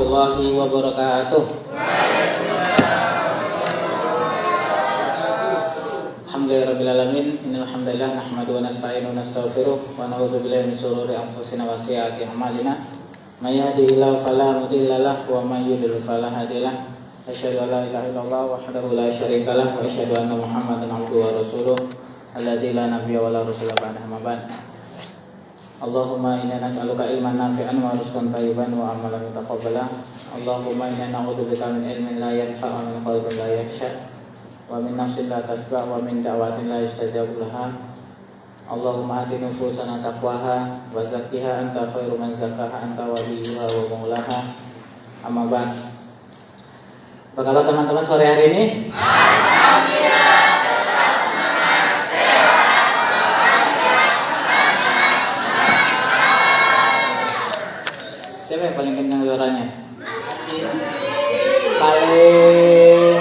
warahmatullahi wabarakatuh. Alhamdulillahirabbil innal hamdalillah nahmaduhu wa nasta'inu wa nastaghfiruh wa na'udzu billahi min shururi anfusina wa sayyiati a'malina. May yahdihillahu fala mudilla lahu wa may yudlil fala hadiya lahu. Asyhadu an la ilaha illallah wahdahu la syarika lahu wa asyhadu anna Muhammadan abduhu wa rasuluh alladzi la nabiyya wa la rasula ba'dahu. Amma ba'd. Allahumma inna nas'aluka ilman nafi'an wa rizqan thayyiban wa amalan mutaqabbala. Allahumma inna na'udzubika min ilmin la yanfa'u wa min qalbin la yakhsha wa min nafsin la tasba' wa min da'watin la yustajabu laha. Allahumma ati nufusana taqwaha wa zakkiha anta khairu man zakkaha anta waliyuha wa maulaha. Amma ba'd. Apa kabar teman-teman sore hari ini? Siapa yang paling kencang suaranya? Paling,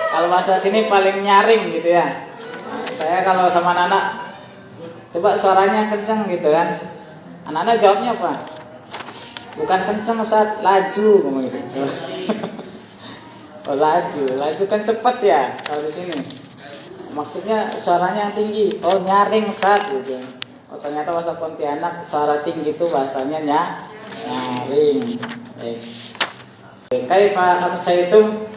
kalau bahasa sini paling nyaring gitu ya. Saya kalau sama anak-anak, coba suaranya kencang gitu kan. Anak-anak jawabnya apa? Bukan kencang Ustaz, laju ngomong gitu. Oh, laju kan cepat ya kalau di sini. Maksudnya suaranya yang tinggi. Oh, nyaring Ustaz gitu. Oh, ternyata bahasa Pontianak suara tinggi itu bahasanya nyaring. Kaifa amsaytum?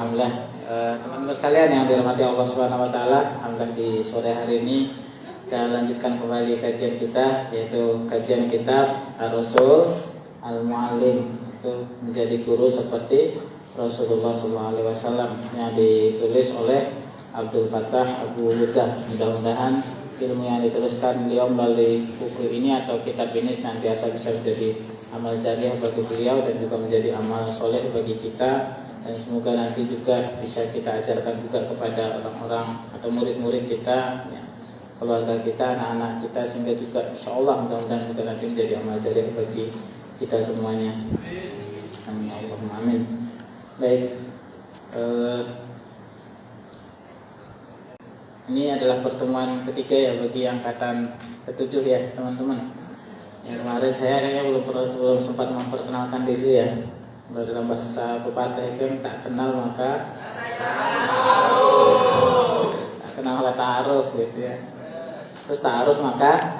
Alhamdulillah, teman-teman sekalian yang dirahmati Allah Subhanahu wa taala, alhamdulillah di sore hari ini kita lanjutkan kembali kajian kita, yaitu kajian kitab Ar-Rasul Al-Muallim, itu menjadi guru seperti Rasulullah SAW, yang ditulis oleh Abdul Fattah Abu Hudah. Mudah-mudahan ilmu yang dituliskan beliau melalui buku ini atau kitab ini senantiasa bisa menjadi amal jariah bagi beliau dan juga menjadi amal soleh bagi kita, dan semoga nanti juga bisa kita ajarkan juga kepada orang-orang atau murid-murid kita, ya, keluarga kita, anak-anak kita, sehingga juga insya Allah mudah-mudahan juga nanti menjadi amal jariah bagi kita semuanya. Amin Allahumma amin. Baik, ini adalah pertemuan ketiga ya bagi angkatan ke-7 ya teman-teman. Yang kemarin saya kayaknya belum sempat memperkenalkan diri ya. Kalau dalam bahasa pepatah itu tak kenal maka tak kenal maka ta'aruf gitu ya. Terus ta'aruf maka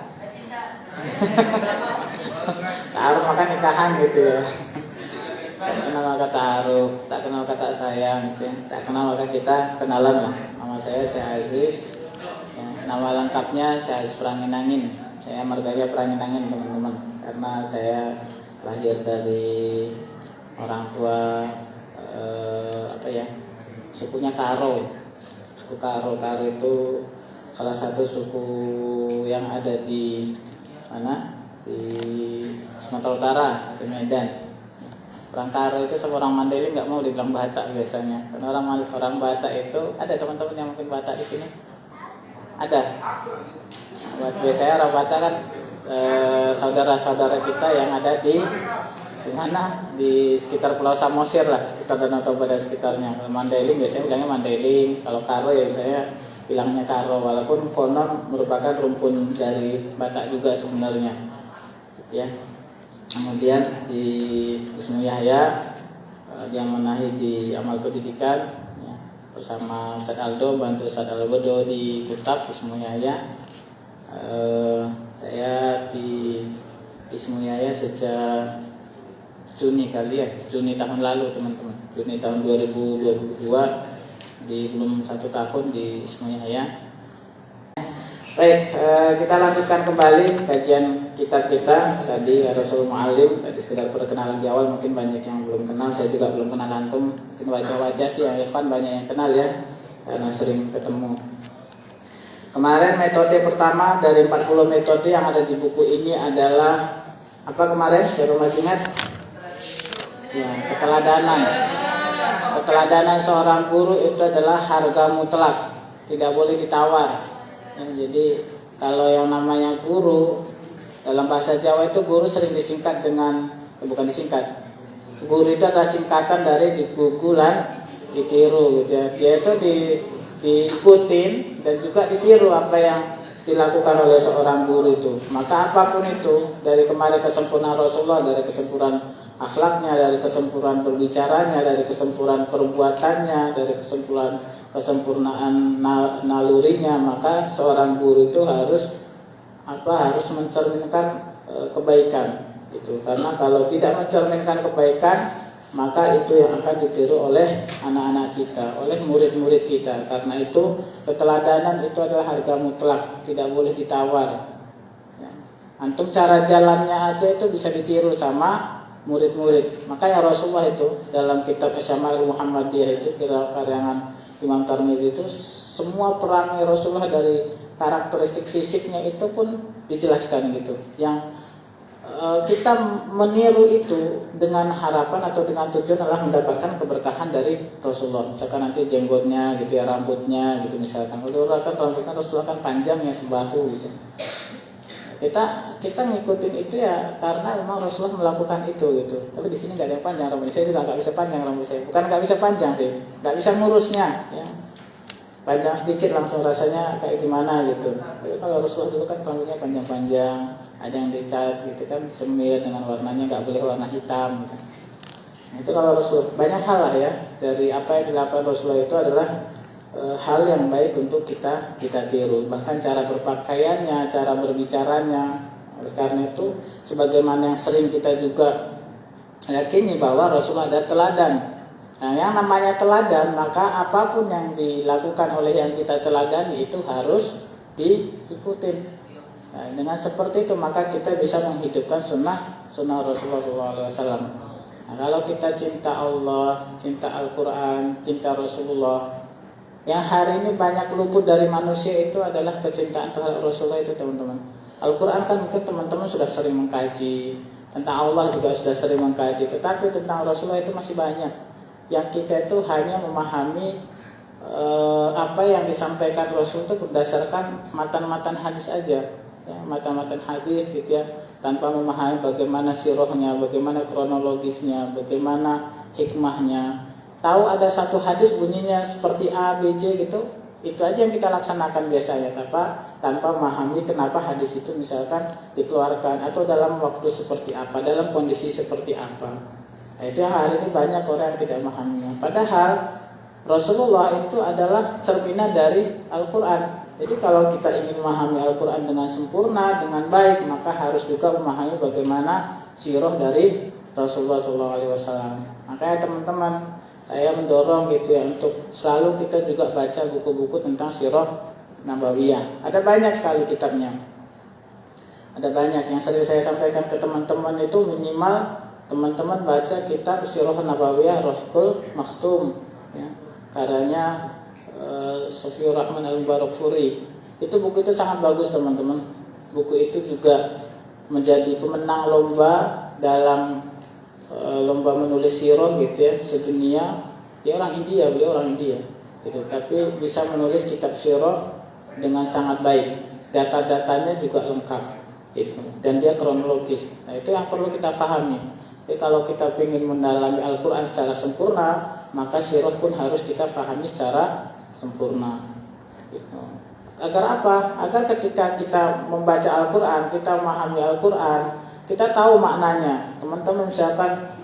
ta'aruf maka nikahan gitu ya. Tak kenal maka ta'aruf, tak kenal maka tak sayang gitu ya. Tak kenal maka kita kenalan lah. Nama saya Syekh Aziz ya, nama lengkapnya Syekh Aziz Pranginangin. Saya marganya Pranginangin teman-teman, karena saya lahir dari orang tua sukunya Karo. Suku Karo itu salah satu suku yang ada di mana? Di Sumatera Utara, di Medan. Orang Karo itu sama orang Mandailing nggak mau dibilang Batak biasanya. Karena orang Batak itu ada teman-teman yang mungkin Batak di sini. Ada. Biasanya orang Batak kan saudara-saudara kita yang ada di mana, di sekitar Pulau Samosir lah, sekitar Danau Toba dan sekitarnya. Kalau Mandailing biasanya bilangnya Mandailing, kalau Karo ya biasanya bilangnya Karo, walaupun konon merupakan rumpun dari Batak juga sebenarnya ya. Kemudian di Ismu Yahya yang menahi di amal pendidikan ya, bersama Ustaz Aldo, bantu Ustaz Aldo di Kutab Ismu Yahya. Saya di Ismu Yahya sejak Juni tahun lalu teman-teman. Juni tahun 2022, belum 1 tahun di Ismu Yahya. Baik, kita lanjutkan kembali kajian kitab kita tadi Ar-Rasul Muallim. Tadi sekedar perkenalan di awal, mungkin banyak yang belum kenal, saya juga belum kenal antum. Mungkin wajah-wajah sih yang Ikhwan banyak yang kenal ya, karena sering ketemu. Kemarin metode pertama dari 40 metode yang ada di buku ini adalah apa kemarin? Saya masih ingat. Ya, keteladanan seorang guru itu adalah harga mutlak, tidak boleh ditawar. Ya, jadi kalau yang namanya guru dalam bahasa Jawa itu guru sering disingkat dengan bukan disingkat, Guru itu adalah singkatan dari digugulan ditiru gitu ya. Dia itu diikutin dan juga ditiru apa yang dilakukan oleh seorang guru itu. Maka apapun itu, dari kemarin kesempurnaan Rasulullah, dari kesempurnaan akhlaknya, dari kesempurnaan berbicaranya, dari kesempurnaan perbuatannya, dari kesempurnaan nalurinya, maka seorang guru itu harus mencerminkan kebaikan gitu. Karena kalau tidak mencerminkan kebaikan, maka itu yang akan ditiru oleh anak-anak kita, oleh murid-murid kita. Karena itu keteladanan itu adalah harga mutlak, tidak boleh ditawar ya. Antum cara jalannya aja itu bisa ditiru sama murid-murid. Makanya Rasulullah itu dalam kitab Asyama'il Muhammadiyah itu, karangan Imam Tirmidzi itu, semua perangai Rasulullah dari karakteristik fisiknya itu pun dijelaskan gitu. Yang kita meniru itu dengan harapan atau dengan tujuan adalah mendapatkan keberkahan dari Rasulullah. Misalkan nanti jenggotnya gitu ya, rambutnya gitu misalkan. Kalau kan rambutnya Rasulullah kan panjang ya sebahu gitu. Kita ngikutin itu ya karena memang Rasulullah melakukan itu gitu. Tapi di sini nggak ada yang panjang rambut saya, juga nggak bisa panjang rambut saya. Bukan nggak bisa panjang sih, nggak bisa ngurusnya ya. Panjang sedikit langsung rasanya kayak gimana gitu. Tapi kalau Rasulullah dulu kan rambutnya panjang-panjang, ada yang dicat gitu kan, semir dengan warnanya, nggak boleh warna hitam gitu. Itu kalau Rasul, banyak hal lah ya dari apa yang dilakukan Rasulullah itu adalah hal yang baik untuk kita tiru. Bahkan cara berpakaiannya, cara berbicaranya. Oleh karena itu, sebagaimana yang sering kita juga yakini bahwa Rasulullah ada teladan. Nah, yang namanya teladan, maka apapun yang dilakukan oleh yang kita teladani itu harus diikutin. Nah, dengan seperti itu maka kita bisa menghidupkan sunnah Rasulullah SAW. Nah, kalau kita cinta Allah, cinta Al-Quran, cinta Rasulullah, yang hari ini banyak luput dari manusia itu adalah kecintaan terhadap Rasulullah itu, teman-teman. Al-Quran kan mungkin teman-teman sudah sering mengkaji, tentang Allah juga sudah sering mengkaji, tetapi tentang Rasulullah itu masih banyak. Yang kita itu hanya memahami apa yang disampaikan Rasul itu berdasarkan matan-matan hadis aja ya, matan-matan hadis gitu ya, tanpa memahami bagaimana sirahnya, bagaimana kronologisnya, bagaimana hikmahnya. Tahu ada satu hadis bunyinya seperti A, B, J gitu, itu aja yang kita laksanakan biasanya, tanpa memahami kenapa hadis itu misalkan dikeluarkan, atau dalam waktu seperti apa, dalam kondisi seperti apa. Nah, itu yang hari ini banyak orang yang tidak memahaminya. Padahal Rasulullah itu adalah cerminan dari Al-Quran. Jadi kalau kita ingin memahami Al-Quran dengan sempurna, dengan baik, maka harus juga memahami bagaimana sirah dari Rasulullah SAW. Makanya teman-teman, saya mendorong gitu ya untuk selalu kita juga baca buku-buku tentang sirah Nabawiyah. Ada banyak sekali kitabnya. Ada banyak yang sering saya sampaikan ke teman-teman itu, minimal teman-teman baca kitab Sirah Nabawiyah Rahqul Maktum ya, karyanya Sofiur Rahman Al-Mubarakfuri. Itu buku itu sangat bagus, teman-teman. Buku itu juga menjadi pemenang lomba dalam lomba menulis sirah gitu ya, sedunia. Dia orang India, beliau orang India gitu, tapi bisa menulis kitab sirah dengan sangat baik. Data-datanya juga lengkap itu, dan dia kronologis. Nah, itu yang perlu kita pahami. Jadi kalau kita ingin mendalami Al-Quran secara sempurna, maka sirah pun harus kita pahami secara sempurna gitu. Agar apa? Agar ketika kita membaca Al-Quran, kita memahami Al-Quran, kita tahu maknanya. Teman-teman misalkan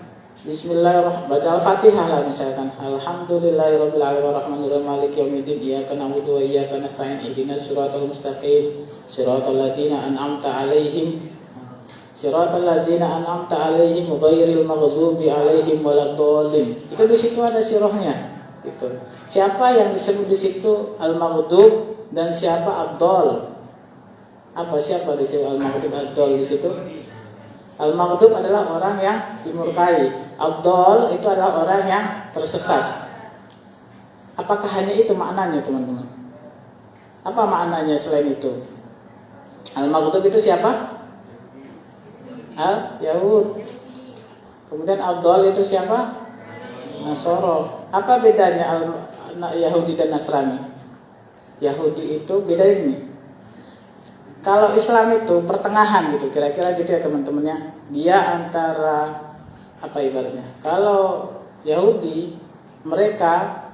Bismillahirrahmanirrahim, baca Al-Fatihah lah misalkan, Alhamdulillahirabbil alamin arrahmanirrahim maliki yaumiddin iyyaka na'budu wa iyyaka nasta'in ihdinas siratal mustaqim siratal ladzina an'amta 'alaihim siratal ladzina an'amta 'alaihim ghairil maghdubi 'alaihim waladdallin. Itu di situ ada sirahnya gitu. Siapa yang disebut di situ al-maghdub dan siapa ad-dall? Siapa di situ al-maghdub, ad-dall di situ? Al-maghdub adalah orang yang dimurkai. Ad-dall itu adalah orang yang tersesat. Apakah hanya itu maknanya, teman-teman? Apa maknanya selain itu? Al-maghdub itu siapa? Al-Yahud. Kemudian ad-dall itu siapa? Nasoro. Apa bedanya Yahudi dan Nasrani? Yahudi itu beda ini. Kalau Islam itu pertengahan gitu, kira-kira gitu ya teman-temannya. Dia antara apa ibaratnya? Kalau Yahudi mereka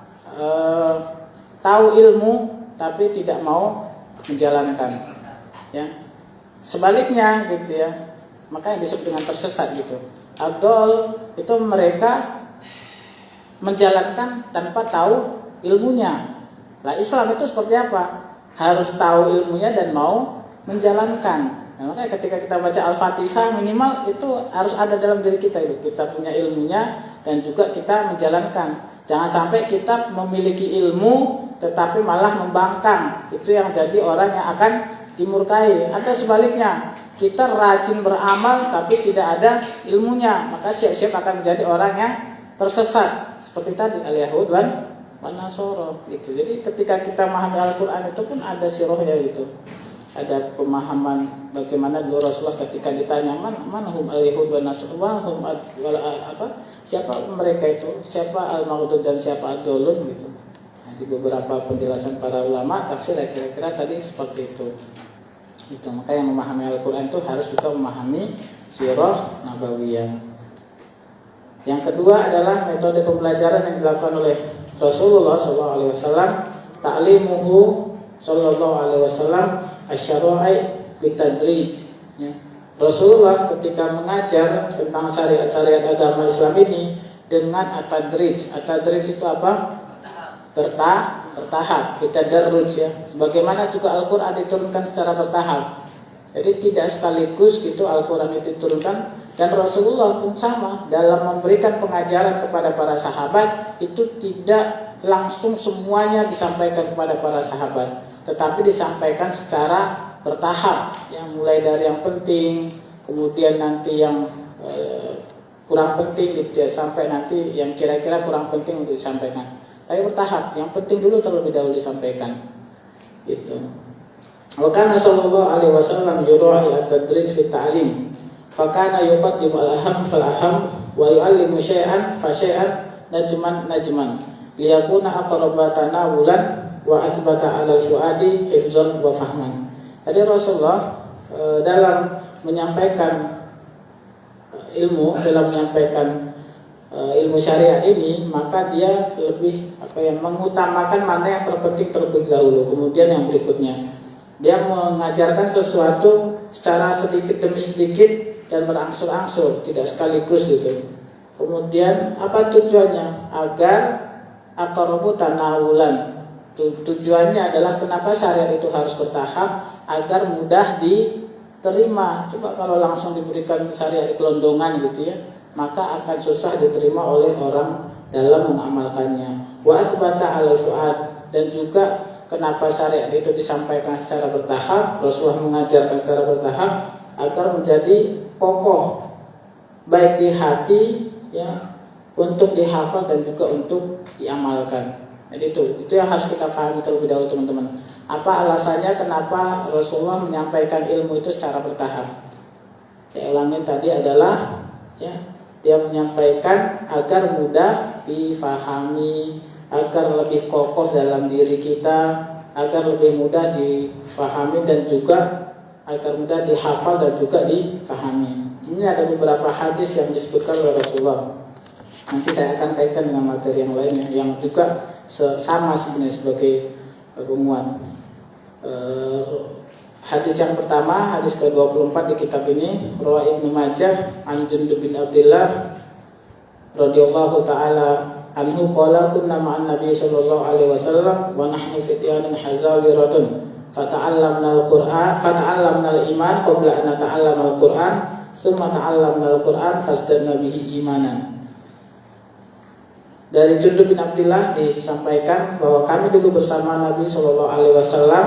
tahu ilmu tapi tidak mau menjalankan, ya. Sebaliknya gitu ya. Makanya disebut dengan tersesat gitu. Adol itu mereka menjalankan tanpa tahu ilmunya. Nah, Islam itu seperti apa? Harus tahu ilmunya dan mau menjalankan. Nah, makanya ketika kita baca Al-Fatihah minimal itu harus ada dalam diri kita itu. Kita punya ilmunya dan juga kita menjalankan. Jangan sampai kita memiliki ilmu tetapi malah membangkang. Itu yang jadi orang yang akan dimurkai. Atau sebaliknya, kita rajin beramal tapi tidak ada ilmunya, maka siap-siap akan menjadi orang yang tersesat. Seperti tadi al-Yahud wan Nasara gitu. Jadi ketika kita memahami Al-Qur'an itu pun ada sirohnya gitu. Ada pemahaman bagaimana dulu Rasulullah ketika ditanya man hum al-Yahud wan Nasara hum siapa mereka itu, siapa al-maghdub dan siapa ad-dallun gitu. Nah, di beberapa penjelasan para ulama tafsir kira-kira tadi seperti itu. Itu maka yang memahami Al-Qur'an itu harus juga memahami sirah nabawiyah. Yang kedua adalah metode pembelajaran yang dilakukan oleh Rasulullah SAW, ta'limuhu sallallahu alaihi wasallam asy-syara'i bitadrij. Ya. Rasulullah ketika mengajar tentang syariat-syariat agama Islam ini dengan at-tadrij. At-tadrij itu apa? Bertahap, bitadarruj ya. Sebagaimana juga Al-Qur'an diturunkan secara bertahap. Jadi tidak sekaligus gitu Al-Qur'an itu diturunkan. Dan Rasulullah pun sama dalam memberikan pengajaran kepada para sahabat itu tidak langsung semuanya disampaikan kepada para sahabat, tetapi disampaikan secara bertahap, yang mulai dari yang penting, kemudian nanti yang kurang penting gitu ya, sampai nanti yang kira-kira kurang penting untuk disampaikan. Tapi bertahap, yang penting dulu terlebih dahulu disampaikan. Gitu. Wa kana sallallahu alaihi wasallam yura'i at-tadrij fi ta'lim. Fakana yuqaddimu al-aham fal-aham wa yu'allimu syai'an fa syai'an najman liyakuna aqraba tanawulan wa athbata 'ala al-fuadi hifzan wa fahman. Jadi Rasulullah dalam menyampaikan ilmu, dalam menyampaikan ilmu syariat ini, maka dia lebih mengutamakan mana yang terpenting terlebih dahulu, kemudian yang berikutnya. Dia mengajarkan sesuatu secara sedikit demi sedikit dan berangsur-angsur, tidak sekaligus gitu. Kemudian apa tujuannya? Agar aqrabu tanawulan. Tujuannya adalah kenapa syariat itu harus bertahap, agar mudah diterima. Coba kalau langsung diberikan syariat di gelondongan gitu ya, maka akan susah diterima oleh orang dalam mengamalkannya. Wa asbata 'alal fuad, dan juga kenapa syariat itu disampaikan secara bertahap, Rasulullah mengajarkan secara bertahap agar menjadi kokoh baik di hati ya, untuk dihafal dan juga untuk diamalkan. Jadi itu yang harus kita pahami terlebih dahulu teman-teman. Apa alasannya kenapa Rasulullah menyampaikan ilmu itu secara bertahap? Saya ulangin tadi adalah ya, dia menyampaikan agar mudah difahami, agar lebih kokoh dalam diri kita, agar lebih mudah difahami dan juga agar mudah dihafal dan juga difahami. Ini ada beberapa hadis yang disebutkan oleh Rasulullah. Nanti saya akan kaitkan dengan materi yang lainnya yang juga sama sebenarnya sebagai penguat. Hadis yang pertama, hadis ke-24 di kitab ini, riwayat Ibnu Majah an Jundub bin Abdullah radhiyallahu taala anhu qala kunna ma'an nabiy sallallahu alaihi wasallam wa nahnu fityanun hazawiratun fata'allamna al-iman qabla an nata'allama al-Qur'an thumma ta'allamna al-Qur'an fasdadna bihi imanan. Dari Jundub bin Abdullah disampaikan bahwa kami dulu bersama Nabi sallallahu alaihi wasallam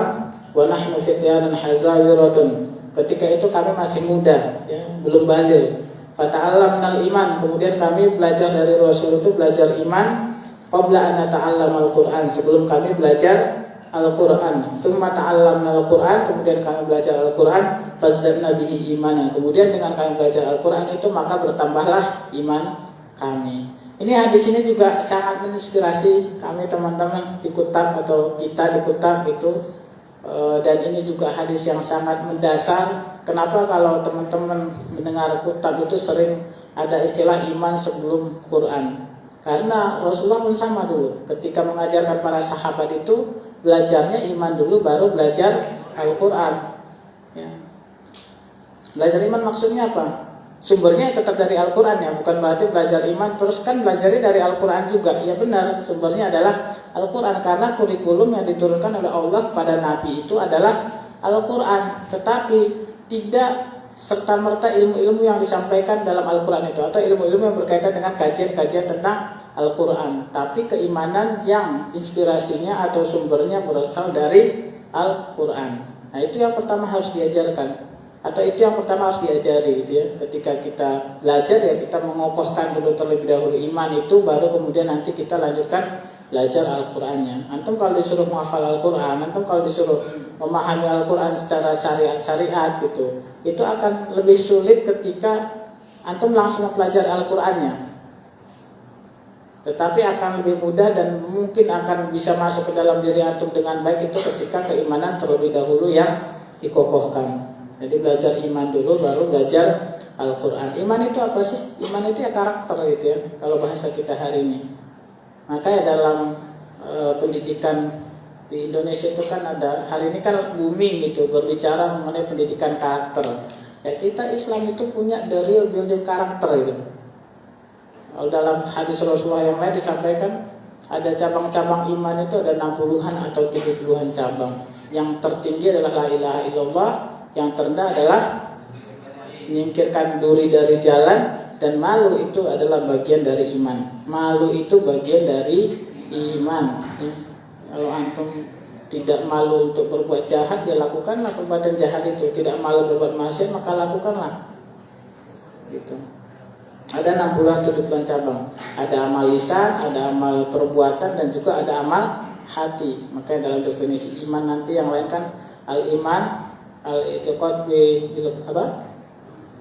wa nahnu fityanun hazawiratun. Ketika itu kami masih muda ya, belum baligh. Fata'allamna al-iman, kemudian kami belajar dari Rasul itu belajar iman qabla an nata'allama al-Qur'an, sebelum kami belajar Al-Quran. Summa ta'allamna Al-Quran, kemudian kami belajar Al-Quran, fasdadna bihi imanan. Kemudian dengan kami belajar Al-Quran itu maka bertambahlah iman kami. Ini hadis ini juga sangat menginspirasi kami teman-teman di Kutab atau kita di Kutab itu, dan ini juga hadis yang sangat mendasar. Kenapa kalau teman-teman mendengar Kutab itu sering ada istilah iman sebelum Quran. Karena Rasulullah pun sama dulu. Ketika mengajarkan para sahabat itu, belajarnya iman dulu baru belajar Al-Quran. Ya. Belajar iman maksudnya apa? Sumbernya tetap dari Al-Quran ya, bukan berarti belajar iman terus kan belajarnya dari Al-Quran juga. Ya benar, sumbernya adalah Al-Quran, karena kurikulum yang diturunkan oleh Allah kepada Nabi itu adalah Al-Quran. Tetapi tidak serta-merta ilmu-ilmu yang disampaikan dalam Al-Quran itu, atau ilmu-ilmu yang berkaitan dengan kajian-kajian tentang Al-Quran, tapi keimanan yang inspirasinya atau sumbernya berasal dari Al-Quran. Nah itu yang pertama harus diajarkan, atau itu yang pertama harus diajari gitu ya. Ketika kita belajar ya kita mengokohkan dulu terlebih dahulu iman itu, baru kemudian nanti kita lanjutkan belajar Al-Qurannya. Antum kalau disuruh menghafal Al-Quran, antum kalau disuruh memahami Al-Quran secara syariat gitu, itu akan lebih sulit ketika antum langsung mempelajari Al-Qurannya. Tetapi akan lebih mudah dan mungkin akan bisa masuk ke dalam diri antum dengan baik itu ketika keimanan terlebih dahulu yang dikokohkan. Jadi belajar iman dulu baru belajar Al-Quran. Iman itu apa sih? Iman itu ya karakter gitu ya, kalau bahasa kita hari ini. Maka ya dalam pendidikan di Indonesia itu kan ada, hari ini kan booming gitu berbicara mengenai pendidikan karakter. Ya kita Islam itu punya the real building karakter itu. Kalau dalam hadis Rasulullah yang lain disampaikan ada cabang-cabang iman itu ada 60-an atau 70-an cabang. Yang tertinggi adalah la ilaha illallah, yang terendah adalah menyingkirkan duri dari jalan, dan malu itu adalah bagian dari iman. Malu itu bagian dari iman. Kalau antum tidak malu untuk berbuat jahat, ya lakukanlah perbuatan jahat itu. Tidak malu berbuat maksiat, maka lakukanlah. Gitu. Ada 60-an 70-an cabang. Ada amal lisan, ada amal perbuatan, dan juga ada amal hati. Makanya dalam definisi iman nanti yang lain kan al-iman al-i'tiqad bil apa?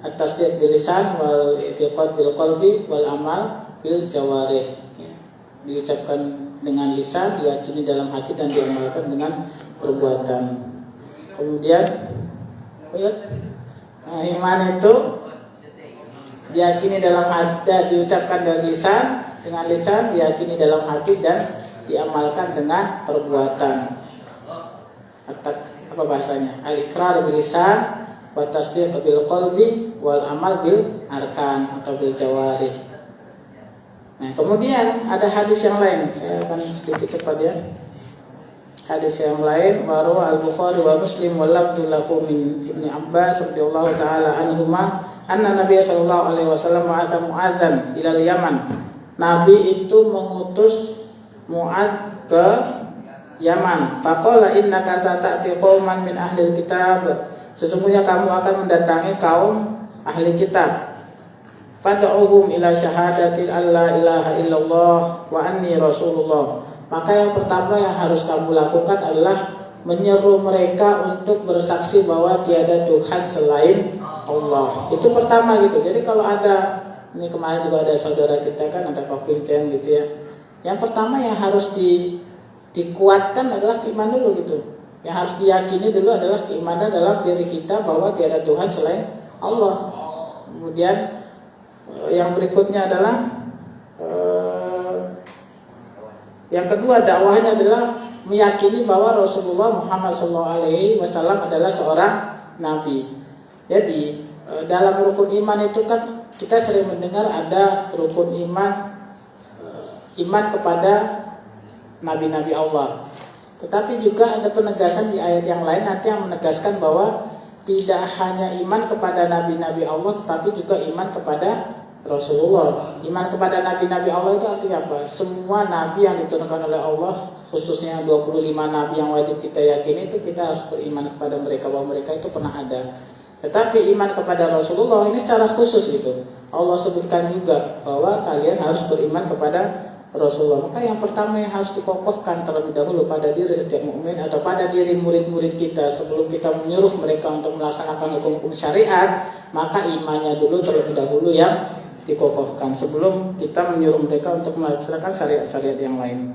At-tasdiq bil lisan wal i'tiqad bil qalbi wal amal bil jawarih. Diucapkan dengan lisan, diyakini dalam hati, dan diamalkan dengan perbuatan. Kemudian iman itu diyakini dalam hati, diucapkan dari lisan, dengan lisan, diyakini dalam hati, dan diamalkan dengan perbuatan. Apa bahasanya? Al-iqrar bil lisan wa tasdiq bil qalbi wal amal bil arkan atau bil jawarih. Nah, kemudian ada hadis yang lain. Saya akan sedikit cepat ya. Hadis yang lain waru al-Bukhari wa Muslim wa lafdhu lahu min Ibnu Abbas radhiyallahu taala anhuma anna Nabi sallallahu alaihi wasallam ba'atha Mu'adzan ila Yaman. Nabi itu mengutus Mu'adz ke Yaman. Faqala innaka sata'ti qauman min ahli kitab. Sesungguhnya kamu akan mendatangi kaum ahli kitab. Fad'uhum ila syahadati alla ilaha illallah wa anni rasulullah. Maka yang pertama yang harus kamu lakukan adalah menyeru mereka untuk bersaksi bahwa tiada Tuhan selain Allah. Itu pertama gitu. Jadi kalau ada, ini kemarin juga ada saudara kita kan ada Pak Vincent gitu ya. Yang pertama yang harus dikuatkan adalah keimanan dulu gitu. Yang harus diyakini dulu adalah keimanan dalam diri kita bahwa tiada Tuhan selain Allah. Kemudian yang berikutnya adalah yang kedua dakwahnya adalah meyakini bahwa Rasulullah Muhammad SAW adalah seorang nabi. Jadi dalam rukun iman itu kan kita sering mendengar ada rukun iman kepada nabi-nabi Allah. Tetapi juga ada penegasan di ayat yang lain nanti yang menegaskan bahwa tidak hanya iman kepada nabi-nabi Allah, tetapi juga iman kepada Rasulullah. Iman kepada nabi-nabi Allah itu artinya apa? Semua nabi yang diturunkan oleh Allah, khususnya 25 nabi yang wajib kita yakini, itu kita harus beriman kepada mereka bahwa mereka itu pernah ada. Tetapi iman kepada Rasulullah ini secara khusus gitu. Allah sebutkan juga bahwa kalian harus beriman kepada Rasulullah. Maka yang pertama yang harus dikokohkan terlebih dahulu pada diri setiap mukmin atau pada diri murid-murid kita sebelum kita menyuruh mereka untuk melaksanakan hukum-hukum syariat, maka imannya dulu terlebih dahulu yang dikokohkan sebelum kita menyuruh mereka untuk melaksanakan syariat-syariat yang lain.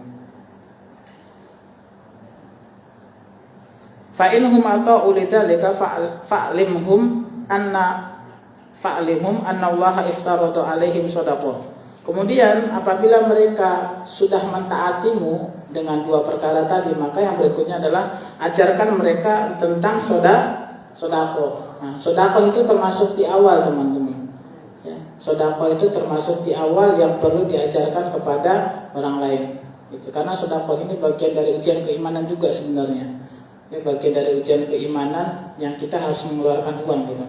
Fa inhum ata'u lidzalika fa'limhum anna fa'limhum annallaha iftarada alaihim shadaqah. Kemudian apabila mereka sudah mentaatimu dengan dua perkara tadi, maka yang berikutnya adalah ajarkan mereka tentang sedekah. Nah, sedekah itu termasuk di awal, teman-teman. Ya, sedekah itu termasuk di awal yang perlu diajarkan kepada orang lain. Gitu. Karena sedekah ini bagian dari ujian keimanan juga sebenarnya. Ya, bagian dari ujian keimanan yang kita harus mengeluarkan uang gitu.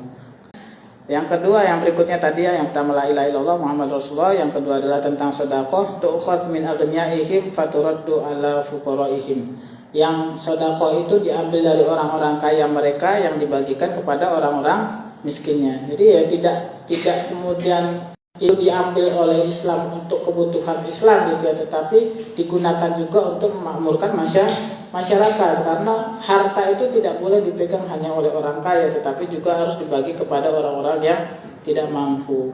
Yang kedua, yang berikutnya tadi ya, yang pertama la ilaha illallah Muhammad Rasulullah, yang kedua adalah tentang sedekah, tu'khadz min aghniyaihim faturaddu ala fuqaraihim. Yang sedekah itu diambil dari orang-orang kaya mereka yang dibagikan kepada orang-orang miskinnya. Jadi ya tidak kemudian itu diambil oleh Islam untuk kebutuhan Islam gitu ya, tetapi digunakan juga untuk memakmurkan masyarakat, karena harta itu tidak boleh dipegang hanya oleh orang kaya, tetapi juga harus dibagi kepada orang-orang yang tidak mampu.